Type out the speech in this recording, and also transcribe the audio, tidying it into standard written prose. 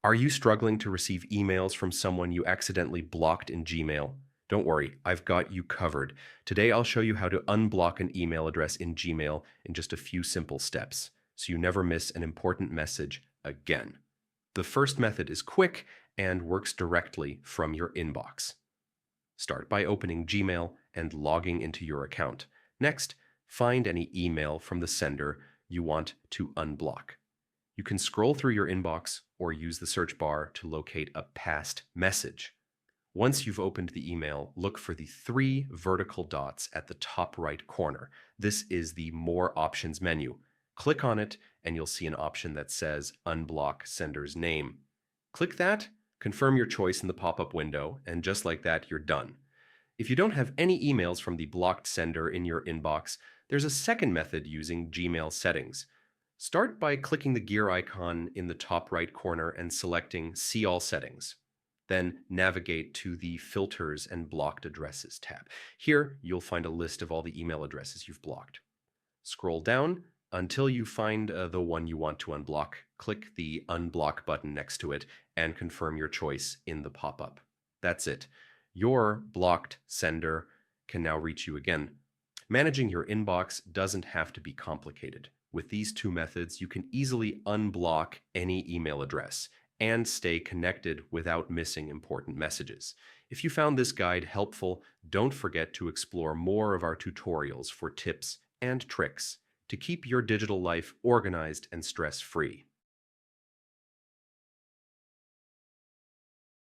Are you struggling to receive emails from someone you accidentally blocked in Gmail? Don't worry, I've got you covered. Today I'll show you how to unblock an email address in Gmail in just a few simple steps, so you never miss an important message again. The first method is quick and works directly from your inbox. Start by opening Gmail and logging into your account. Next, find any email from the sender you want to unblock. You can scroll through your inbox or use the search bar to locate a past message. Once you've opened the email, look for the three vertical dots at the top right corner. This is the More Options menu. Click on it and you'll see an option that says Unblock Sender's Name. Click that, confirm your choice in the pop-up window, and just like that, you're done. If you don't have any emails from the blocked sender in your inbox, there's a second method using Gmail settings. Start by clicking the gear icon in the top right corner and selecting See All Settings. Then navigate to the Filters and Blocked Addresses tab. Here, you'll find a list of all the email addresses you've blocked. Scroll down until you find the one you want to unblock. Click the Unblock button next to it and confirm your choice in the pop-up. That's it. Your blocked sender can now reach you again. Managing your inbox doesn't have to be complicated. With these two methods, you can easily unblock any email address and stay connected without missing important messages. If you found this guide helpful, don't forget to explore more of our tutorials for tips and tricks to keep your digital life organized and stress-free.